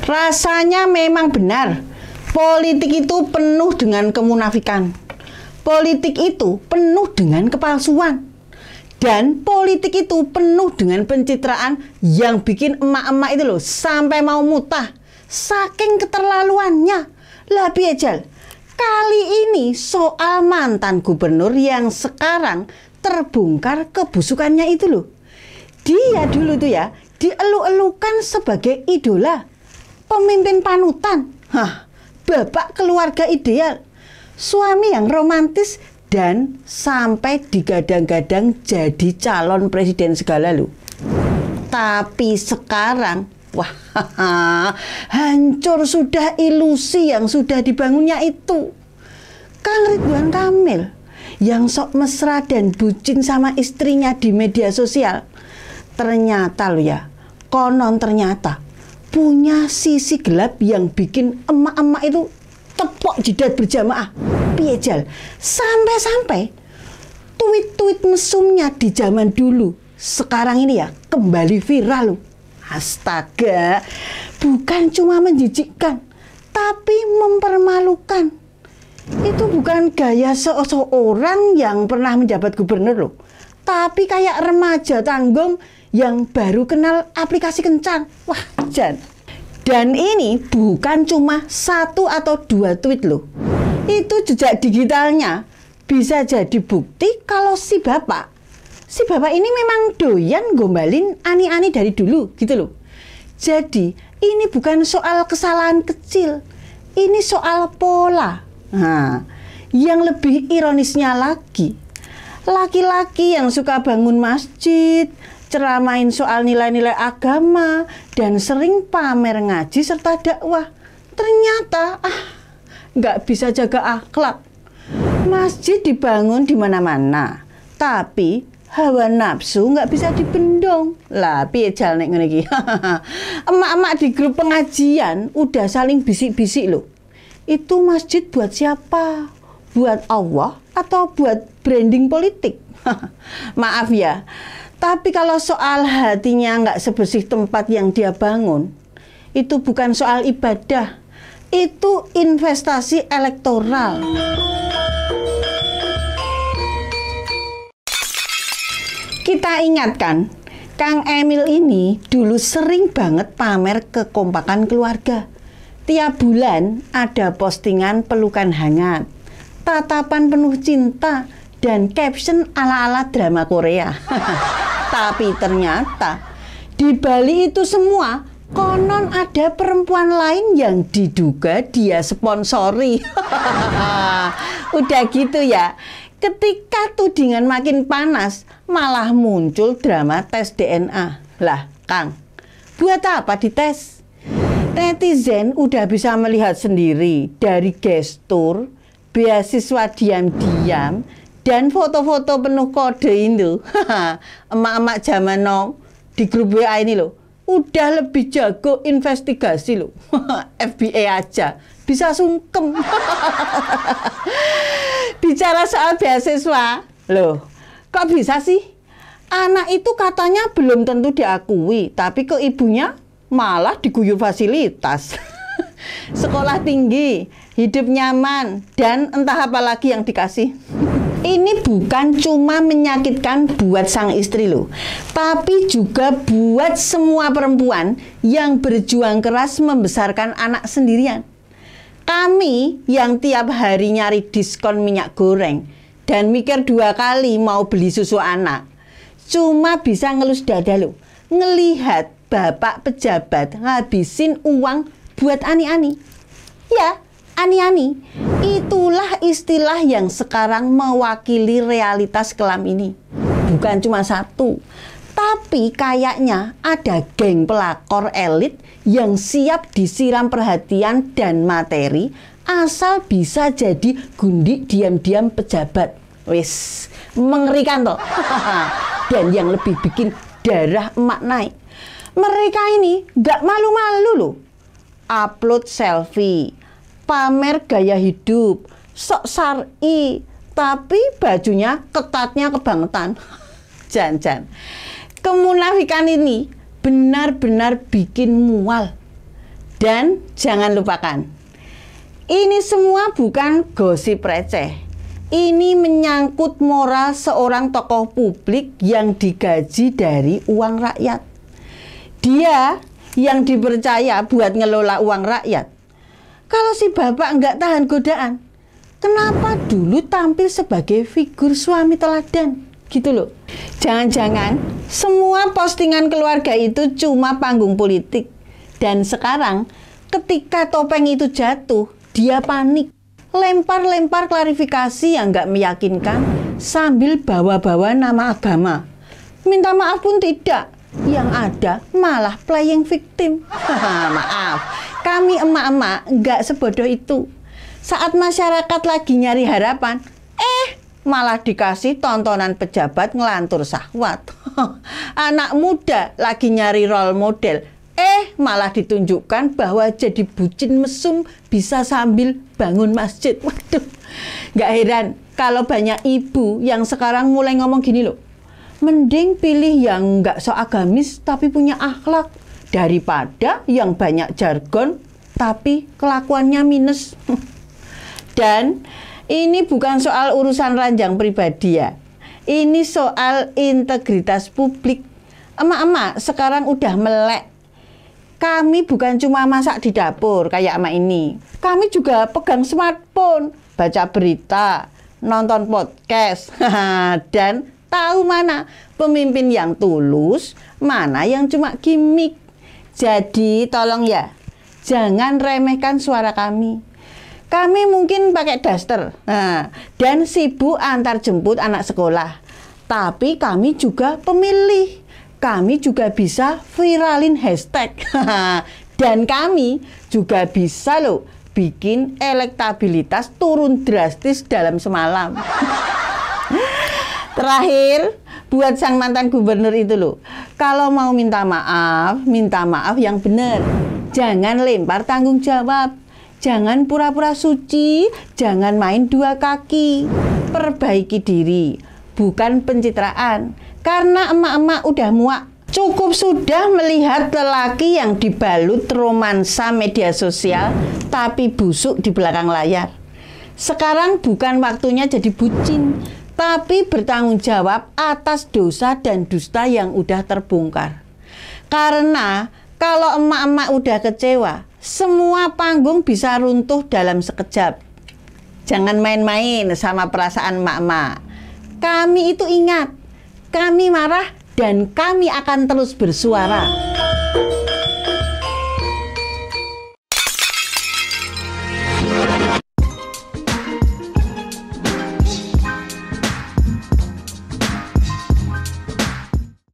Rasanya memang benar, politik itu penuh dengan kemunafikan. Politik itu penuh dengan kepalsuan. Dan politik itu penuh dengan pencitraan yang bikin emak-emak itu loh sampai mau mutah. Saking keterlaluannya. Lah piejal, kali ini soal mantan gubernur yang sekarang terbongkar kebusukannya itu loh. Dia dulu tuh ya dielu-elukan sebagai idola, pemimpin panutan, bapak keluarga ideal, suami yang romantis, dan sampai digadang-gadang jadi calon presiden segala loh. Tapi sekarang, wah, hancur sudah ilusi yang sudah dibangunnya itu. Kang Ridwan Kamil yang sok mesra dan bucin sama istrinya di media sosial, ternyata loh ya, konon ternyata punya sisi gelap yang bikin emak-emak itu tepok jidat berjamaah. Piejal, sampai-sampai tweet-tweet mesumnya di zaman dulu sekarang ini ya kembali viral loh. Astaga, bukan cuma menjijikkan, tapi mempermalukan. Itu bukan gaya seseorang yang pernah menjabat gubernur loh, tapi kayak remaja tanggung yang baru kenal aplikasi kencan. Wah, Jan. Dan ini bukan cuma 1 atau 2 tweet loh. Itu jejak digitalnya bisa jadi bukti kalau si bapak ini memang doyan gombalin ani-ani dari dulu gitu loh. Jadi ini bukan soal kesalahan kecil, ini soal pola. Nah, yang lebih ironisnya lagi, laki-laki yang suka bangun masjid, ceramain soal nilai-nilai agama, dan sering pamer ngaji serta dakwah, ternyata nggak bisa jaga akhlak. Masjid dibangun di mana-mana, tapi hawa nafsu nggak bisa dibendong. Lah piejal nek ngene iki. Emak-emak di grup pengajian udah saling bisik-bisik loh. Itu masjid buat siapa? Buat Allah atau buat branding politik? Maaf ya, tapi kalau soal hatinya nggak sebersih tempat yang dia bangun, itu bukan soal ibadah, itu investasi elektoral. Kita ingatkan, Kang Emil ini dulu sering banget pamer kekompakan keluarga. Tiap bulan ada postingan pelukan hangat, tatapan penuh cinta, dan caption ala-ala drama Korea. Tapi ternyata di balik itu semua konon ada perempuan lain yang diduga dia sponsori. Udah gitu ya, ketika tudingan makin panas malah muncul drama tes DNA. Lah Kang, buat apa dites? Netizen udah bisa melihat sendiri dari gestur, beasiswa diam-diam, dan foto-foto penuh kode itu. Emak-emak zaman now di grup WA ini loh, udah lebih jago investigasi loh. FBI aja bisa sungkem. Bicara soal beasiswa, loh, kok bisa sih? Anak itu katanya belum tentu diakui, tapi ke ibunya malah diguyur fasilitas. Sekolah tinggi, hidup nyaman, dan entah apa lagi yang dikasih. Ini bukan cuma menyakitkan buat sang istri loh, tapi juga buat semua perempuan yang berjuang keras membesarkan anak sendirian. Kami yang tiap hari nyari diskon minyak goreng dan mikir 2 kali mau beli susu anak, cuma bisa ngelus dada loh ngelihat bapak pejabat ngabisin uang buat ani-ani. Ya, ani-ani. Itulah istilah yang sekarang mewakili realitas kelam ini. Bukan cuma 1, tapi kayaknya ada geng pelakor elit yang siap disiram perhatian dan materi asal bisa jadi gundik diam-diam pejabat. Wis, mengerikan toh. Dan yang lebih bikin darah emak naik, mereka ini gak malu-malu loh. Upload selfie, pamer gaya hidup, sok syar'i, tapi bajunya ketatnya kebangetan. Jan, kemunafikan ini benar-benar bikin mual. Dan jangan lupakan, ini semua bukan gosip receh. Ini menyangkut moral seorang tokoh publik yang digaji dari uang rakyat. Dia yang dipercaya buat ngelola uang rakyat. Kalau si bapak nggak tahan godaan, kenapa dulu tampil sebagai figur suami teladan? Gitu loh. Jangan-jangan semua postingan keluarga itu cuma panggung politik. Dan sekarang ketika topeng itu jatuh, dia panik. Lempar-lempar klarifikasi yang nggak meyakinkan sambil bawa-bawa nama agama. Minta maaf pun tidak. Yang ada malah playing victim. Maaf, kami emak-emak nggak sebodoh itu. Saat masyarakat lagi nyari harapan, malah dikasih tontonan pejabat ngelantur syahwat. Anak muda lagi nyari role model, malah ditunjukkan bahwa jadi bucin mesum bisa sambil bangun masjid. Waduh, nggak heran kalau banyak ibu yang sekarang mulai ngomong gini loh. Mending pilih yang nggak so agamis tapi punya akhlak daripada yang banyak jargon tapi kelakuannya minus. Dan ini bukan soal urusan ranjang pribadi ya. Ini soal integritas publik. Emak-emak sekarang udah melek. Kami bukan cuma masak di dapur kayak emak ini. Kami juga pegang smartphone, baca berita, nonton podcast, dan tahu mana pemimpin yang tulus, mana yang cuma gimmick. Jadi tolong ya, jangan remehkan suara kami. Kami mungkin pakai daster, dan sibuk antar jemput anak sekolah. Tapi kami juga pemilih. Kami juga bisa viralin hashtag. Dan kami juga bisa loh bikin elektabilitas turun drastis dalam semalam. Terakhir, buat sang mantan gubernur itu loh, kalau mau minta maaf yang benar. Jangan lempar tanggung jawab. Jangan pura-pura suci, jangan main dua kaki. Perbaiki diri, bukan pencitraan. Karena emak-emak udah muak. Cukup sudah melihat lelaki yang dibalut romansa media sosial, tapi busuk di belakang layar. Sekarang bukan waktunya jadi bucin, tapi bertanggung jawab atas dosa dan dusta yang udah terbongkar. Karena kalau emak-emak udah kecewa, semua panggung bisa runtuh dalam sekejap. Jangan main-main sama perasaan emak-emak. Kami itu ingat, kami marah dan kami akan terus bersuara.